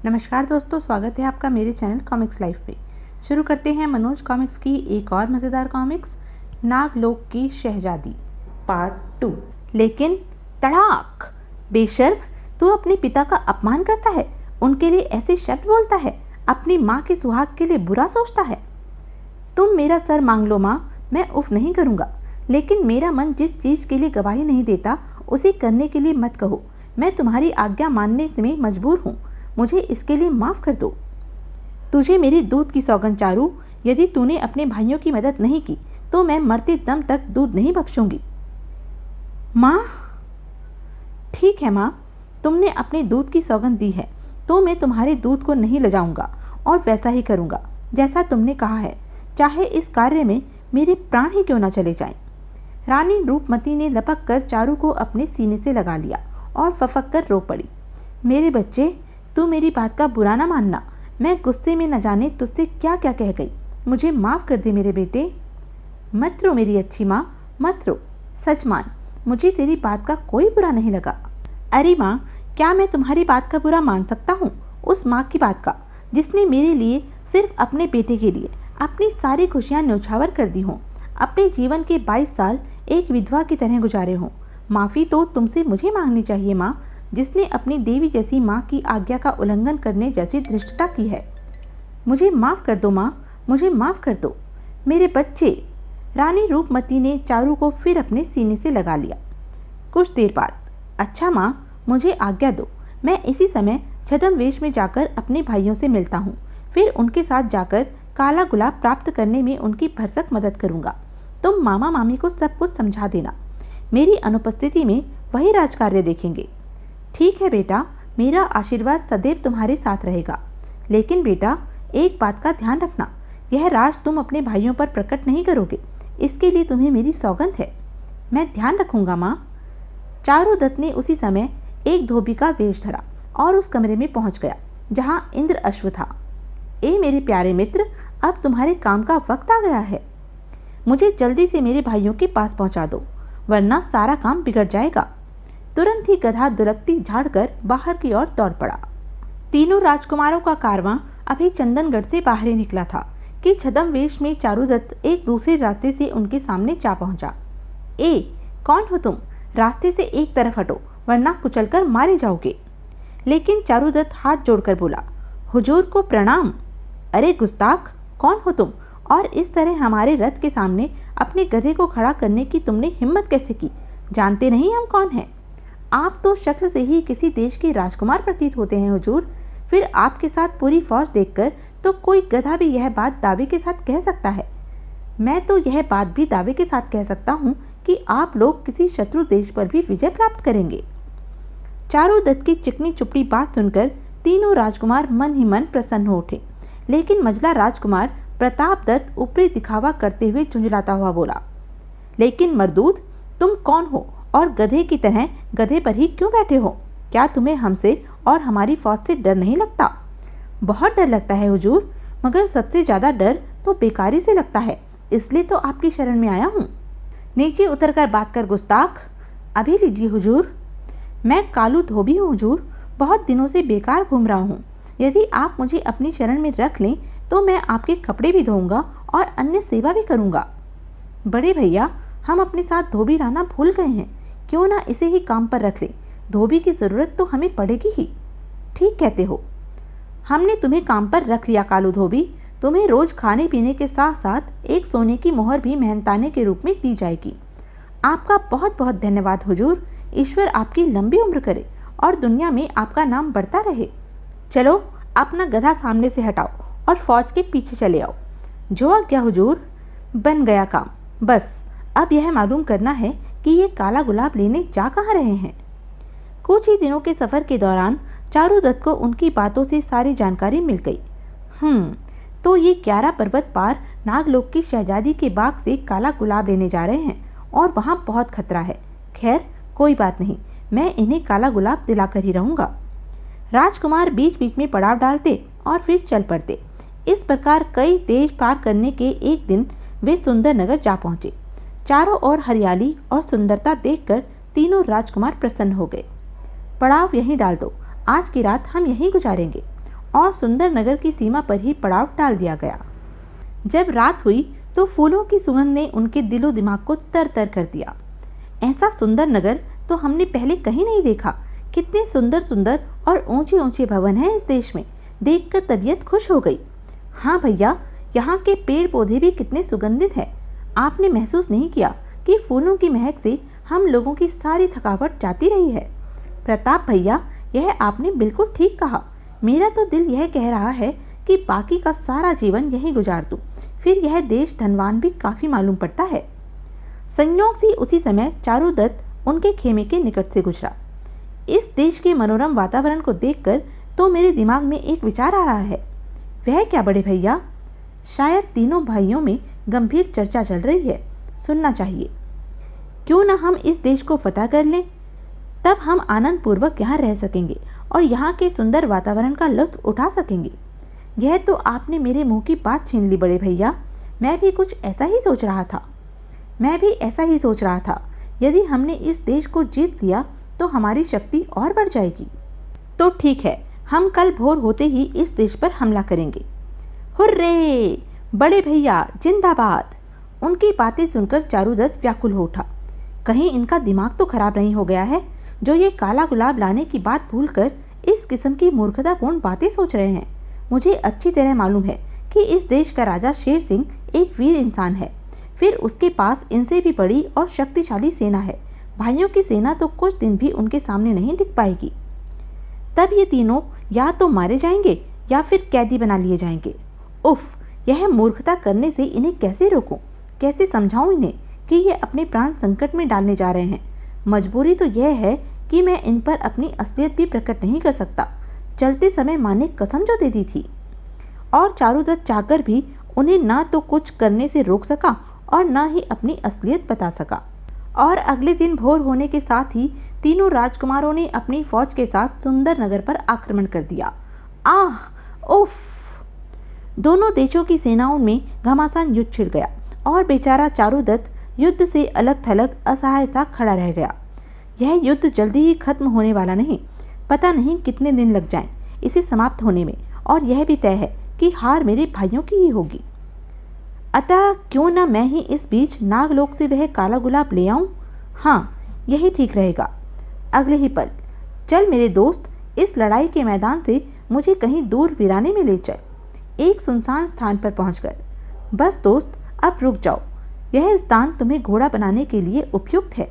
नमस्कार दोस्तों, स्वागत है आपका मेरे चैनल कॉमिक्स लाइफ पे। शुरू करते हैं मनोज कॉमिक्स की एक और मज़ेदार कॉमिक्स, नागलोक की शहजादी पार्ट 2। लेकिन तड़ाक! बेशर्म, तू अपने पिता का अपमान करता है, उनके लिए ऐसे शब्द बोलता है, अपनी माँ के सुहाग के लिए बुरा सोचता है। तुम मेरा सर मांग लो माँ, मैं उफ नहीं करूँगा, लेकिन मेरा मन जिस चीज़ के लिए गवाही नहीं देता उसे करने के लिए मत कहो। मैं तुम्हारी आज्ञा मानने में मजबूर हूँ, मुझे इसके लिए माफ़ कर दो। तुझे मेरी दूध की सौगंध चारू, यदि तूने अपने भाइयों की मदद नहीं की तो मैं मरते दम तक दूध नहीं बख्शूंगी। माँ, ठीक है माँ, तुमने अपने दूध की सौगंध दी है तो मैं तुम्हारे दूध को नहीं लजाऊंगा और वैसा ही करूंगा जैसा तुमने कहा है, चाहे इस कार्य में मेरे प्राण ही क्यों न चले जाएं। रानी रूपमती ने लपक कर चारू को अपने सीने से लगा लिया और फफक कर रो पड़ी। मेरे बच्चे, तू मेरी बात का बुरा ना मानना, मैं गुस्से में न जाने तुझसे क्या क्या कह गई, मुझे माफ़ कर दे मेरे बेटे। मत रो मेरी अच्छी माँ, मत रो, सच मान, मुझे तेरी बात का कोई बुरा नहीं लगा। अरे माँ, क्या मैं तुम्हारी बात का बुरा मान सकता हूँ? उस माँ की बात का जिसने मेरे लिए, सिर्फ अपने बेटे के लिए, अपनी सारी खुशियाँ न्यौछावर कर दी हों, अपने जीवन के 22 साल एक विधवा की तरह गुजारे हों। माफ़ी तो तुमसे मुझे मांगनी चाहिए माँ, जिसने अपनी देवी जैसी माँ की आज्ञा का उल्लंघन करने जैसी धृष्टता की है। मुझे माफ़ कर दो माँ, मुझे माफ़ कर दो मेरे बच्चे। रानी रूपमती ने चारू को फिर अपने सीने से लगा लिया। कुछ देर बाद, अच्छा माँ, मुझे आज्ञा दो, मैं इसी समय छद्मवेश में जाकर अपने भाइयों से मिलता हूँ, फिर उनके साथ जाकर काला गुलाब प्राप्त करने में उनकी भरसक मदद करूँगा। तुम मामा मामी को सब कुछ समझा देना, मेरी अनुपस्थिति में वही राजकार्य देखेंगे। ठीक है बेटा, मेरा आशीर्वाद सदैव तुम्हारे साथ रहेगा। लेकिन बेटा, एक बात का ध्यान रखना, यह राज तुम अपने भाइयों पर प्रकट नहीं करोगे, इसके लिए तुम्हें मेरी सौगंध है। मैं ध्यान रखूंगा माँ। चारू दत्त ने उसी समय एक धोबी का वेश धरा और उस कमरे में पहुंच गया जहां इंद्र अश्व था। ए मेरे प्यारे मित्र, अब तुम्हारे काम का वक्त आ गया है। मुझे जल्दी से मेरे भाइयों के पास पहुंचा दो, वरना सारा काम बिगड़ जाएगा। तुरंत ही गधा दुलकती झाड़कर बाहर की ओर दौड़ पड़ा। तीनों राजकुमारों का कारवां अभी चंदनगढ़ से बाहर ही निकला था कि छद्मवेश में चारूदत्त एक दूसरे रास्ते से उनके सामने जा पहुंचा। ए, कौन हो तुम? रास्ते से एक तरफ हटो, वरना कुचलकर मारे जाओगे। लेकिन चारूदत्त हाथ जोड़कर बोला, हुजूर को प्रणाम। अरे गुस्ताख, कौन हो तुम, और इस तरह हमारे रथ के सामने अपने गधे को खड़ा करने की तुमने हिम्मत कैसे की? जानते नहीं हम कौन हैं? आप तो शक्ल से ही किसी देश के राजकुमार प्रतीत होते हैं हुजूर, फिर आपके साथ पूरी फौज देखकर तो कोई गधा भी यह बात दावे के साथ कह सकता है। मैं तो यह बात भी दावे के साथ कह सकता हूँ कि आप लोग किसी शत्रु देश पर भी विजय प्राप्त करेंगे। चारूदत्त की चिकनी चुपड़ी बात सुनकर तीनों राजकुमार मन ही मन प्रसन्न हो उठे, लेकिन मझला राजकुमार प्रतापदत्त ऊपरी दिखावा करते हुए झुंझलाता हुआ बोला, लेकिन मर्दूद, तुम कौन हो और गधे की तरह गधे पर ही क्यों बैठे हो? क्या तुम्हें हमसे और हमारी फौज से डर नहीं लगता? बहुत डर लगता है हुजूर, मगर सबसे ज़्यादा डर तो बेकारी से लगता है, इसलिए तो आपकी शरण में आया हूँ। नीचे उतरकर बात कर गुस्ताख। अभी लीजिए हुजूर। मैं कालू धोबी हूँ हुजूर, बहुत दिनों से बेकार घूम रहा हूँ। यदि आप मुझे अपनी शरण में रख लें तो मैं आपके कपड़े भी धोऊंगा और अन्य सेवा भी करूँगा। बड़े भैया, हम अपने साथ धोबी लाना भूल गए हैं, क्यों ना इसे ही काम पर रख ले, धोबी की ज़रूरत तो हमें पड़ेगी ही। ठीक कहते हो, हमने तुम्हें काम पर रख लिया कालू धोबी, तुम्हें रोज़ खाने पीने के साथ साथ एक सोने की मोहर भी मेहनताने के रूप में दी जाएगी। आपका बहुत बहुत धन्यवाद हुजूर, ईश्वर आपकी लंबी उम्र करे और दुनिया में आपका नाम बढ़ता रहे। चलो, अपना गधा सामने से हटाओ और फौज के पीछे चले आओ। जो आज्ञा हुजूर। बन गया काम, बस अब यह मालूम करना है कि ये काला गुलाब लेने जा कहाँ रहे हैं। कुछ ही दिनों के सफ़र के दौरान चारूदत्त को उनकी बातों से सारी जानकारी मिल गई। तो ये 11 पर्वत पार नागलोक की शहजादी के बाग से काला गुलाब लेने जा रहे हैं और वहाँ बहुत खतरा है। खैर कोई बात नहीं, मैं इन्हें काला गुलाब दिलाकर ही रहूँगा। राजकुमार बीच बीच में पड़ाव डालते और फिर चल पड़ते। इस प्रकार कई देश पार करने के एक दिन वे सुंदर नगर जा पहुँचे। चारों ओर हरियाली और सुंदरता देखकर तीनों राजकुमार प्रसन्न हो गए। पड़ाव यहीं डाल दो, आज की रात हम यहीं गुजारेंगे और सुंदर नगर की सीमा पर ही पड़ाव डाल दिया गया। जब रात हुई तो फूलों की सुगंध ने उनके दिलो दिमाग को तर तर कर दिया। ऐसा सुंदर नगर तो हमने पहले कहीं नहीं देखा। कितने सुंदर सुंदर और ऊंचे ऊंचे भवन हैं इस देश में, देखकर तबीयत खुश हो गई। हाँ भैया, यहाँ के पेड़ पौधे भी कितने सुगंधित हैं। आपने महसूस नहीं किया कि फूलों की महक से हम लोगों की सारी थकावट जाती रही है? प्रताप भैया, यह आपने बिल्कुल ठीक कहा। मेरा तो दिल यह कह रहा है कि बाकी का सारा जीवन यहीं गुजार दूं, फिर यह देश धनवान भी काफी मालूम पड़ता है। संयोग से उसी समय चारुदत्त उनके खेमे के निकट से गुजरा। इस देश के मनोरम वातावरण को देखकर तो मेरे दिमाग में एक विचार आ रहा है। वह क्या बड़े भैया? शायद तीनों भाइयों में गंभीर चर्चा चल रही है, सुनना चाहिए। क्यों न हम इस देश को फतह कर लें, तब हम आनंद पूर्वक यहाँ रह सकेंगे और यहाँ के सुंदर वातावरण का लुत्फ उठा सकेंगे। यह तो आपने मेरे मुंह की बात छीन ली बड़े भैया। मैं भी ऐसा ही सोच रहा था। यदि हमने इस देश को जीत लिया तो हमारी शक्ति और बढ़ जाएगी। तो ठीक है, हम कल भोर होते ही इस देश पर हमला करेंगे। हुर्रे! बड़े भैया जिंदाबाद! उनकी बातें सुनकर चारुदत्त व्याकुल हो उठा। कहीं इनका दिमाग तो खराब नहीं हो गया है, जो ये काला गुलाब लाने की बात भूलकर इस किस्म की मूर्खतापूर्ण बातें सोच रहे हैं। मुझे अच्छी तरह मालूम है कि इस देश का राजा शेर सिंह एक वीर इंसान है, फिर उसके पास इनसे भी बड़ी और शक्तिशाली सेना है। भाइयों की सेना तो कुछ दिन भी उनके सामने नहीं दिख पाएगी। तब ये तीनों या तो मारे जाएंगे या फिर कैदी बना लिए जाएंगे। उफ, यह मूर्खता करने से इन्हें कैसे रोकूं? कैसे समझाऊं इन्हें कि ये अपने प्राण संकट में डालने जा रहे हैं? मजबूरी तो यह है कि मैं इन पर अपनी असलियत भी प्रकट नहीं कर सकता। चलते समय माँ ने कसम जो दे दी थी। और चारुदत्त चाहकर भी उन्हें ना तो कुछ करने से रोक सका और ना ही अपनी असलियत बता सका। और अगले दिन भोर होने के साथ ही तीनों राजकुमारों ने अपनी फौज के साथ सुंदर नगर पर आक्रमण कर दिया। आह! उफ! दोनों देशों की सेनाओं में घमासान युद्ध छिड़ गया और बेचारा चारुदत्त युद्ध से अलग थलग असहाय सा खड़ा रह गया। यह युद्ध जल्दी ही खत्म होने वाला नहीं, पता नहीं कितने दिन लग जाएं इसे समाप्त होने में, और यह भी तय है कि हार मेरे भाइयों की ही होगी। अतः क्यों न मैं ही इस बीच नागलोक से वह काला गुलाब ले आऊं? हाँ, यही ठीक रहेगा। अगले ही पल, चल मेरे दोस्त, इस लड़ाई के मैदान से मुझे कहीं दूर वीराने में ले चल, एक सुनसान स्थान पर पहुंचकर। बस दोस्त, अब रुक जाओ, यह स्थान तुम्हें घोड़ा बनाने के लिए उपयुक्त है।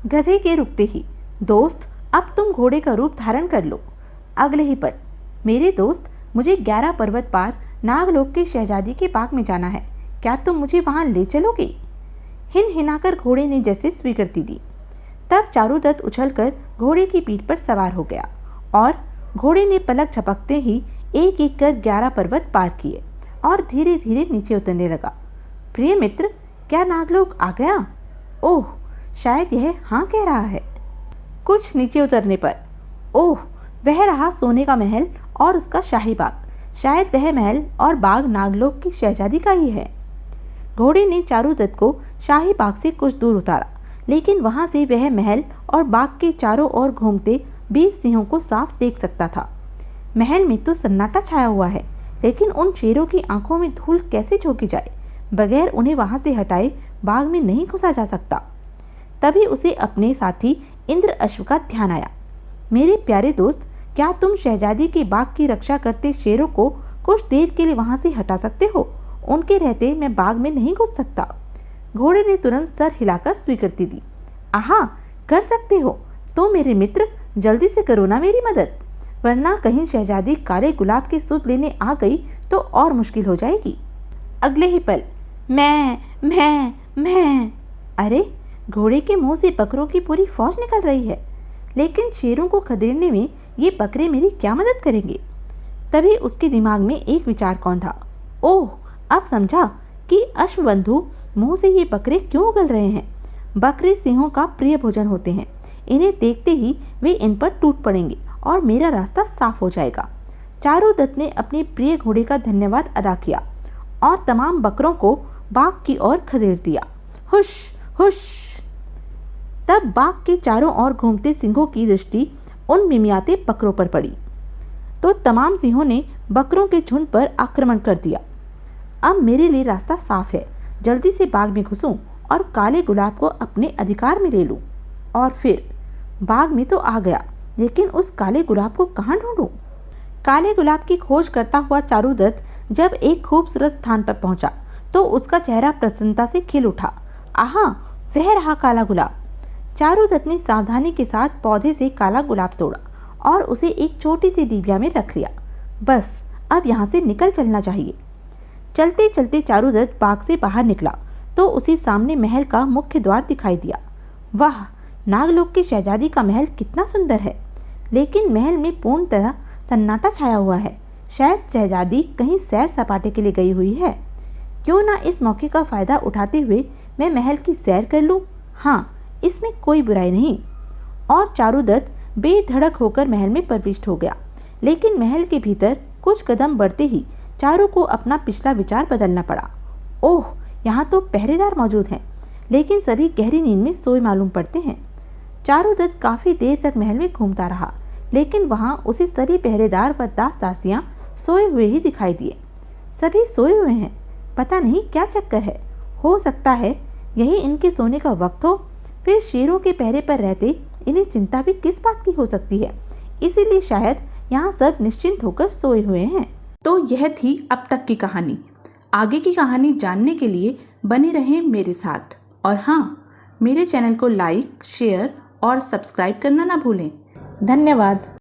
गधे के रुकते ही, दोस्त, अब तुम घोड़े का रूप धारण कर लो। अगले ही पल, मेरे दोस्त, मुझे 11 पर्वत पार नागलोक के शहजादी के बाग में जाना है, क्या तुम मुझे वहां ले चलोगे? हिनहिनाकर घोड़े ने जैसे स्वीकृति दी। तब चारुदत्त उछलकर घोड़े की पीठ पर सवार हो गया और घोड़े ने पलक झपकते ही एक एक कर 11 पर्वत पार किए और धीरे धीरे नीचे उतरने लगा। प्रिय मित्र, क्या नागलोक आ गया? ओह, शायद यह हाँ कह रहा है। कुछ नीचे उतरने पर, ओह, वह रहा सोने का महल और उसका शाही बाग। शायद वह महल और बाग नागलोक की शहजादी का ही है। घोड़े ने चारुदत्त को शाही बाग से कुछ दूर उतारा, लेकिन वहां से वह महल और बाग के चारों ओर घूमते 20 सिंहों को साफ देख सकता था। महल में तो सन्नाटा छाया हुआ है, लेकिन उन शेरों की आंखों में धूल कैसे झोंकी जाए? बगैर उन्हें वहां से हटाए बाग में नहीं घुसा जा सकता। तभी उसे अपने साथी इंद्र अश्व का ध्यान आया। मेरे प्यारे दोस्त, क्या तुम शहजादी के बाग की रक्षा करते शेरों को कुछ देर के लिए वहां से हटा सकते हो? उनके रहते मैं बाग में नहीं घुस सकता। घोड़े ने तुरंत सर हिलाकर स्वीकृति दी। आहा, कर सकते हो तो मेरे मित्र, जल्दी से करो ना मेरी मदद, वरना कहीं शहजादी काले गुलाब की सुध लेने आ गई तो और मुश्किल हो जाएगी। अगले ही पल, मैं अरे, घोड़े के मुंह से बकरों की पूरी फौज निकल रही है, लेकिन शेरों को खदेड़ने में ये बकरे मेरी क्या मदद करेंगे? तभी उसके दिमाग में एक विचार कौन था। ओह, अब समझा कि अश्वबंधु मुंह से ये बकरे क्यों उगल रहे हैं। बकरे सिंहों का प्रिय भोजन होते हैं, इन्हें देखते ही वे इन पर टूट पड़ेंगे और मेरा रास्ता साफ हो जाएगा। चारुदत्त ने अपने प्रिय घोड़े का धन्यवाद अदा किया और तमाम बकरों को बाग की ओर खदेड़ दिया। हुश हुश! तब बाग के चारों ओर घूमते सिंहों की दृष्टि उन मिमियाते बकरों पर पड़ी। तो तमाम सिंहों ने बकरों के झुंड पर आक्रमण कर दिया। अब मेरे लिए रास्ता साफ है, जल्दी से बाग में घुसूं और काले गुलाब को अपने अधिकार में ले लूं। और फिर बाग में तो आ गया, लेकिन उस काले गुलाब को कहाँ ढूंढूं? काले गुलाब की खोज करता हुआ चारूदत्त जब एक खूबसूरत स्थान पर पहुंचा तो उसका चेहरा प्रसन्नता से खिल उठा। आहा, वह रहा काला गुलाब। चारूदत्त ने सावधानी के साथ पौधे से काला गुलाब तोड़ा और उसे एक छोटी सी डिबिया में रख लिया। बस अब यहाँ से निकल चलना चाहिए। चलते चलते चारूदत्त बाग से बाहर निकला तो उसे सामने महल का मुख्य द्वार दिखाई दिया। वाह, नागलोक की शहजादी का महल कितना सुंदर है, लेकिन महल में पूर्ण तरह सन्नाटा छाया हुआ है। शायद शहजादी कहीं सैर सपाटे के लिए गई हुई है। क्यों ना इस मौके का फायदा उठाते हुए मैं महल की सैर कर लूं? हाँ, इसमें कोई बुराई नहीं। और चारूदत्त बेधड़क होकर महल में प्रविष्ट हो गया। लेकिन महल के भीतर कुछ कदम बढ़ते ही चारू को अपना पिछला विचार बदलना पड़ा। ओह, यहाँ तो पहरेदार मौजूद हैं, लेकिन सभी गहरी नींद में सोए मालूम पड़ते हैं। चारूदत्त काफी देर तक महल में घूमता रहा, लेकिन वहां उसे सभी पहरेदार व दास दासियां सोए हुए ही दिखाई दिए। सभी सोए हुए हैं, पता नहीं क्या चक्कर है। हो सकता है यही इनके सोने का वक्त हो। फिर शेरों के पहरे पर रहते इन्हें चिंता भी किस बात की हो सकती है, इसीलिए शायद यहाँ सब निश्चिंत होकर सोए हुए हैं। तो यह थी अब तक की कहानी। आगे की कहानी जानने के लिए बने रहें मेरे साथ। और हाँ, मेरे चैनल को लाइक, शेयर और सब्सक्राइब करना ना भूलें। धन्यवाद।